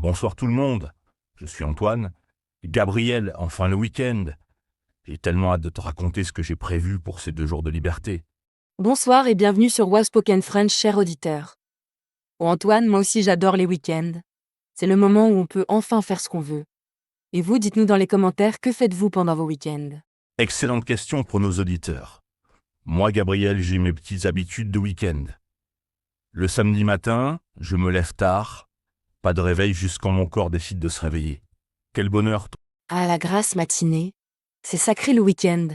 Bonsoir tout le monde, je suis Antoine. Gabriel, enfin le week-end. J'ai tellement hâte de te raconter ce que j'ai prévu pour ces 2 jours de liberté. Bonsoir et bienvenue sur Well Spoken French, cher auditeur. Oh Antoine, moi aussi j'adore les week-ends. C'est le moment où on peut enfin faire ce qu'on veut. Et vous, dites-nous dans les commentaires, que faites-vous pendant vos week-ends? Excellente question pour nos auditeurs. Moi, Gabriel, j'ai mes petites habitudes de week-end. Le samedi matin, je me lève tard. Pas de réveil jusqu'à mon corps décide de se réveiller. Quel bonheur. Ah, la grasse matinée. C'est sacré le week-end.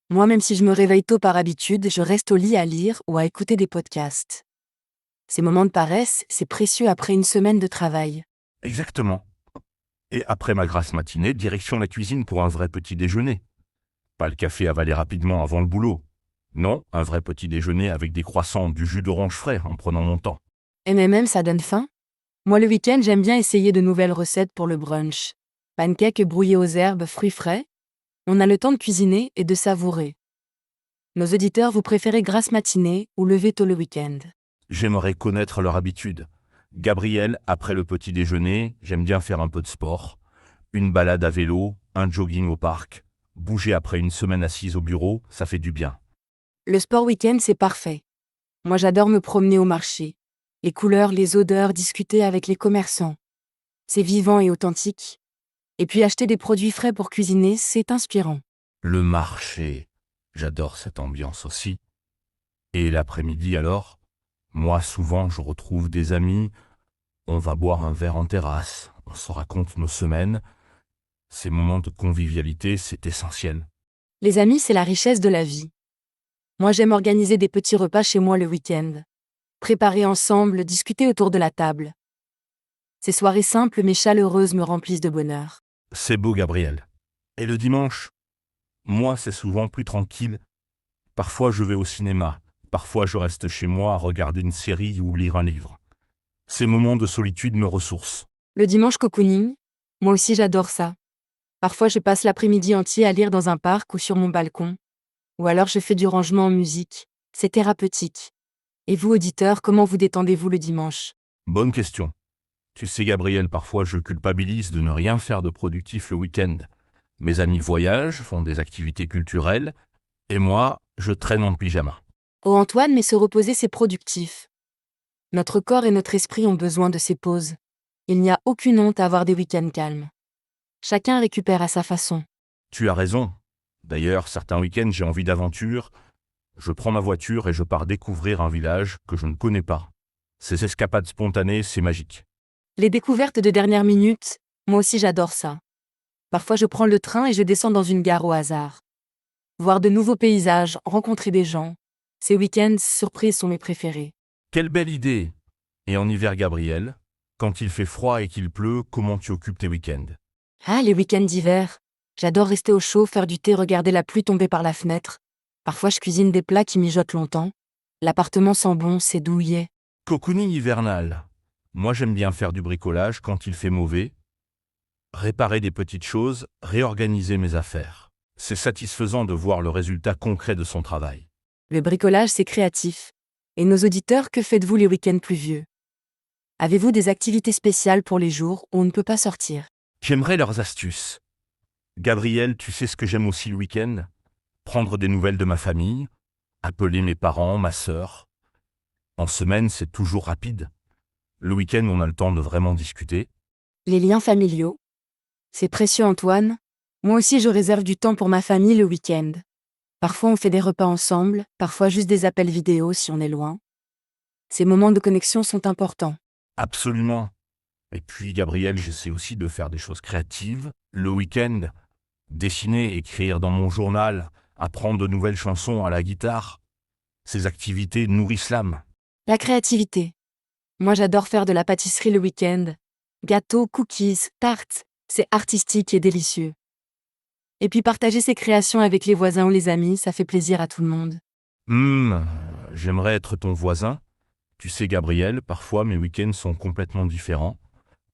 Moi, même si je me réveille tôt par habitude, je reste au lit à lire ou à écouter des podcasts. Ces moments de paresse, c'est précieux après une semaine de travail. Exactement. Et après ma grasse matinée, direction la cuisine pour un vrai petit déjeuner. Pas le café avalé rapidement avant le boulot. Non, un vrai petit déjeuner avec des croissants, du jus d'orange frais en prenant mon temps. Et mais même ça donne faim. Moi, le week-end, j'aime bien essayer de nouvelles recettes pour le brunch. Pancakes brouillés aux herbes, fruits frais. On a le temps de cuisiner et de savourer. Nos auditeurs, vous préférez grasse matinée ou lever tôt le week-end? J'aimerais connaître leur habitude. Gabriel, après le petit déjeuner, j'aime bien faire un peu de sport. Une balade à vélo, un jogging au parc. Bouger après une semaine assise au bureau, ça fait du bien. Le sport week-end, c'est parfait. Moi, j'adore me promener au marché. Les couleurs, les odeurs, discuter avec les commerçants. C'est vivant et authentique. Et puis acheter des produits frais pour cuisiner, c'est inspirant. Le marché, j'adore cette ambiance aussi. Et l'après-midi alors, moi souvent je retrouve des amis, on va boire un verre en terrasse, on se raconte nos semaines. Ces moments de convivialité, c'est essentiel. Les amis, c'est la richesse de la vie. Moi, j'aime organiser des petits repas chez moi le week-end. Préparer ensemble, discuter autour de la table. Ces soirées simples mais chaleureuses me remplissent de bonheur. C'est beau, Gabriel. Et le dimanche, moi c'est souvent plus tranquille. Parfois je vais au cinéma, parfois je reste chez moi à regarder une série ou lire un livre. Ces moments de solitude me ressourcent. Le dimanche cocooning, moi aussi j'adore ça. Parfois je passe l'après-midi entier à lire dans un parc ou sur mon balcon. Ou alors je fais du rangement en musique. C'est thérapeutique. Et vous, auditeurs, comment vous détendez-vous le dimanche? Bonne question. Tu sais, Gabriel, parfois je culpabilise de ne rien faire de productif le week-end. Mes amis voyagent, font des activités culturelles, et moi, je traîne en pyjama. Oh Antoine, mais se reposer c'est productif. Notre corps et notre esprit ont besoin de ces pauses. Il n'y a aucune honte à avoir des week-ends calmes. Chacun récupère à sa façon. Tu as raison. D'ailleurs, certains week-ends, j'ai envie d'aventure. Je prends ma voiture et je pars découvrir un village que je ne connais pas. Ces escapades spontanées, c'est magique. Les découvertes de dernière minute, moi aussi j'adore ça. Parfois je prends le train et je descends dans une gare au hasard. Voir de nouveaux paysages, rencontrer des gens. Ces week-ends surprises sont mes préférés. Quelle belle idée! Et en hiver, Gabriel, quand il fait froid et qu'il pleut, comment tu occupes tes week-ends? Ah, les week-ends d'hiver. J'adore rester au chaud, faire du thé, regarder la pluie tomber par la fenêtre. Parfois je cuisine des plats qui mijotent longtemps. L'appartement sent bon, c'est douillet. Cocooning hivernal. Moi, j'aime bien faire du bricolage quand il fait mauvais, réparer des petites choses, réorganiser mes affaires. C'est satisfaisant de voir le résultat concret de son travail. Le bricolage, c'est créatif. Et nos auditeurs, que faites-vous les week-ends pluvieux? Avez-vous des activités spéciales pour les jours où on ne peut pas sortir? J'aimerais leurs astuces. Gabriel, tu sais ce que j'aime aussi le week-end? Prendre des nouvelles de ma famille, appeler mes parents, ma sœur. En semaine, c'est toujours rapide. Le week-end, on a le temps de vraiment discuter. Les liens familiaux. C'est précieux Antoine. Moi aussi je réserve du temps pour ma famille le week-end. Parfois on fait des repas ensemble, parfois juste des appels vidéo si on est loin. Ces moments de connexion sont importants. Absolument. Et puis, Gabriel, j'essaie aussi de faire des choses créatives. Le week-end, dessiner, écrire dans mon journal, apprendre de nouvelles chansons à la guitare. Ces activités nourrissent l'âme. La créativité. Moi j'adore faire de la pâtisserie le week-end. Gâteaux, cookies, tartes, c'est artistique et délicieux. Et puis partager ses créations avec les voisins ou les amis, ça fait plaisir à tout le monde. Hum, j'aimerais être ton voisin. Tu sais, Gabriel, parfois mes week-ends sont complètement différents.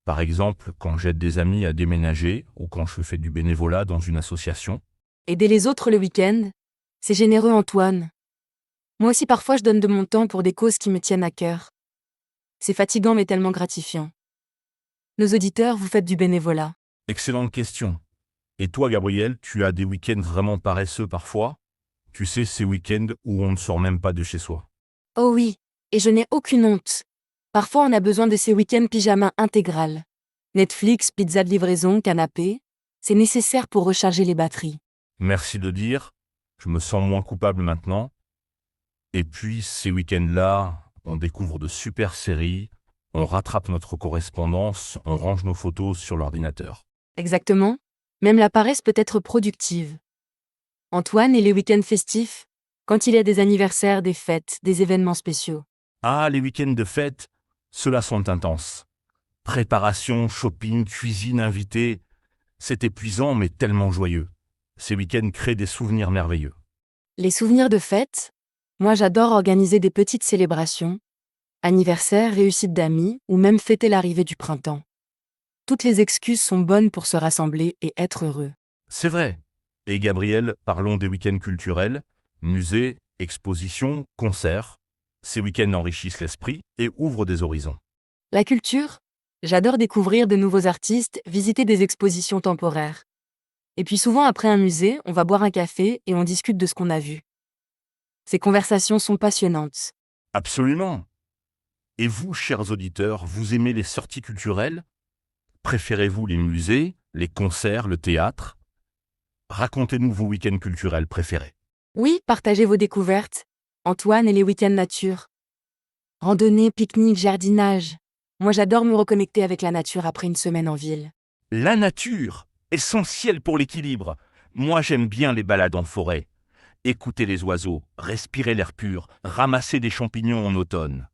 Par exemple, quand j'aide des amis à déménager ou quand je fais du bénévolat dans une association. Aider les autres le week-end, c'est généreux Antoine. Moi aussi parfois je donne de mon temps pour des causes qui me tiennent à cœur. C'est fatigant mais tellement gratifiant. Nos auditeurs, vous faites du bénévolat. Excellente question. Et toi, Gabriel, tu as des week-ends vraiment paresseux parfois? Tu sais, ces week-ends où on ne sort même pas de chez soi. Oh oui, et je n'ai aucune honte. Parfois, on a besoin de ces week-ends pyjama intégral. Netflix, pizza de livraison, canapé, c'est nécessaire pour recharger les batteries. Merci de dire, je me sens moins coupable maintenant. Et puis, ces week-ends-là, on découvre de super séries, on rattrape notre correspondance, on range nos photos sur l'ordinateur. Exactement. Même la paresse peut être productive. Antoine et les week-ends festifs, quand il y a des anniversaires, des fêtes, des événements spéciaux. Ah, les week-ends de fête, ceux-là sont intenses. Préparation, shopping, cuisine, invités, c'est épuisant mais tellement joyeux. Ces week-ends créent des souvenirs merveilleux. Les souvenirs de fêtes, moi j'adore organiser des petites célébrations, anniversaires, réussites d'amis ou même fêter l'arrivée du printemps. Toutes les excuses sont bonnes pour se rassembler et être heureux. C'est vrai. Et Gabriel, parlons des week-ends culturels, musées, expositions, concerts. Ces week-ends enrichissent l'esprit et ouvrent des horizons. La culture, j'adore découvrir de nouveaux artistes, visiter des expositions temporaires. Et puis souvent après un musée, on va boire un café et on discute de ce qu'on a vu. Ces conversations sont passionnantes. Absolument. Et vous, chers auditeurs, vous aimez les sorties culturelles? Préférez-vous les musées, les concerts, le théâtre? Racontez-nous vos week-ends culturels préférés. Oui, partagez vos découvertes. Antoine et les week-ends nature. Randonnée, pique-nique, jardinage. Moi j'adore me reconnecter avec la nature après une semaine en ville. La nature, essentielle pour l'équilibre. Moi, j'aime bien les balades en forêt. Écouter les oiseaux, respirer l'air pur, ramasser des champignons en automne.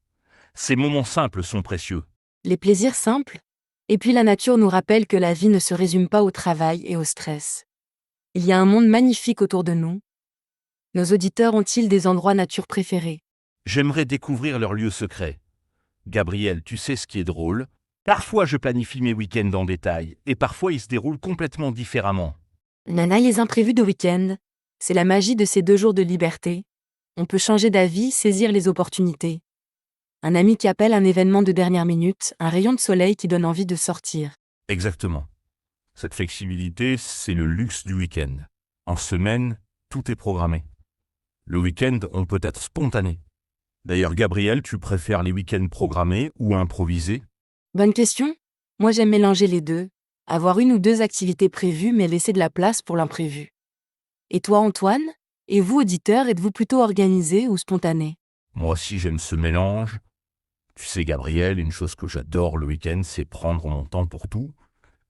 Ces moments simples sont précieux. Les plaisirs simples. Et puis la nature nous rappelle que la vie ne se résume pas au travail et au stress. Il y a un monde magnifique autour de nous. Nos auditeurs ont-ils des endroits nature préférés? J'aimerais découvrir leurs lieux secrets. Gabriel, tu sais ce qui est drôle? Parfois, je planifie mes week-ends en détail, et parfois, ils se déroulent complètement différemment. Nana, les imprévus de week-end. C'est la magie de ces 2 jours de liberté. On peut changer d'avis, saisir les opportunités. Un ami qui appelle un événement de dernière minute, un rayon de soleil qui donne envie de sortir. Exactement. Cette flexibilité, c'est le luxe du week-end. En semaine, tout est programmé. Le week-end, on peut être spontané. D'ailleurs, Gabriel, tu préfères les week-ends programmés ou improvisés? Bonne question. Moi j'aime mélanger les deux. Avoir 1 ou 2 activités prévues mais laisser de la place pour l'imprévu. Et toi Antoine? Et vous auditeurs, êtes-vous plutôt organisé ou spontané? Moi aussi, j'aime ce mélange. Tu sais, Gabriel, une chose que j'adore le week-end, c'est prendre mon temps pour tout.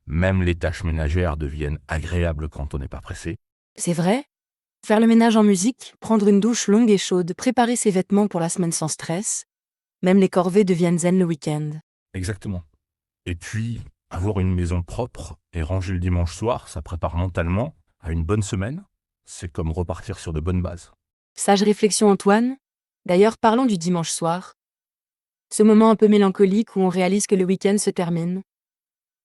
Même les tâches ménagères deviennent agréables quand on n'est pas pressé. C'est vrai? Faire le ménage en musique, prendre une douche longue et chaude, préparer ses vêtements pour la semaine sans stress. Même les corvées deviennent zen le week-end. Exactement. Et puis, avoir une maison propre et ranger le dimanche soir, ça prépare mentalement à une bonne semaine. C'est comme repartir sur de bonnes bases. Sage réflexion Antoine. D'ailleurs parlons du dimanche soir. Ce moment un peu mélancolique où on réalise que le week-end se termine.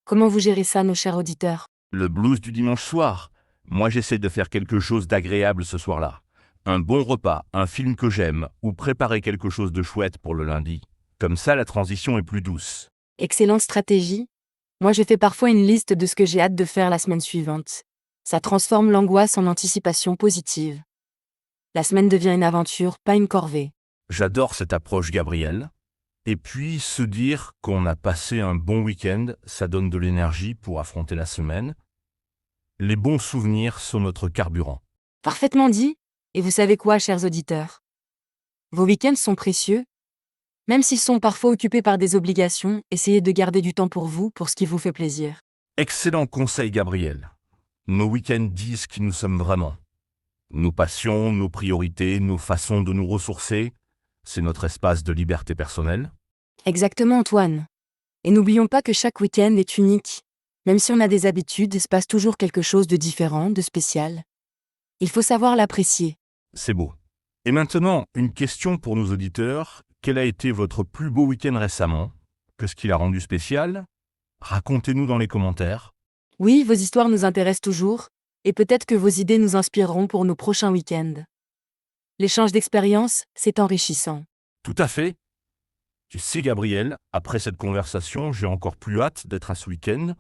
Comment vous gérez ça, nos chers auditeurs? Le blues du dimanche soir. Moi, j'essaie de faire quelque chose d'agréable ce soir-là. Un bon repas, un film que j'aime, ou préparer quelque chose de chouette pour le lundi. Comme ça, la transition est plus douce. Excellente stratégie. Moi je fais parfois une liste de ce que j'ai hâte de faire la semaine suivante. Ça transforme l'angoisse en anticipation positive. La semaine devient une aventure, pas une corvée. J'adore cette approche, Gabriel. Et puis, se dire qu'on a passé un bon week-end, ça donne de l'énergie pour affronter la semaine. Les bons souvenirs sont notre carburant. Parfaitement dit. Et vous savez quoi, chers auditeurs? Vos week-ends sont précieux. Même s'ils sont parfois occupés par des obligations, essayez de garder du temps pour vous, pour ce qui vous fait plaisir. Excellent conseil, Gabriel. Nos week-ends disent qui nous sommes vraiment. Nos passions, nos priorités, nos façons de nous ressourcer, c'est notre espace de liberté personnelle. Exactement, Antoine. Et n'oublions pas que chaque week-end est unique. Même si on a des habitudes, il se passe toujours quelque chose de différent, de spécial. Il faut savoir l'apprécier. C'est beau. Et maintenant, une question pour nos auditeurs. Quel a été votre plus beau week-end récemment? Qu'est-ce qui l'a rendu spécial? Racontez-nous dans les commentaires. Oui, vos histoires nous intéressent toujours, et peut-être que vos idées nous inspireront pour nos prochains week-ends. L'échange d'expériences, c'est enrichissant. Tout à fait. Tu sais, Gabriel, après cette conversation, j'ai encore plus hâte d'être à ce week-end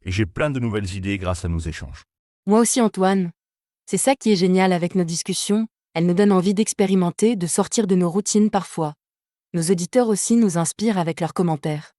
et j'ai plein de nouvelles idées grâce à nos échanges. Moi aussi, Antoine. C'est ça qui est génial avec nos discussions, elles nous donnent envie d'expérimenter, de sortir de nos routines parfois. Nos auditeurs aussi nous inspirent avec leurs commentaires.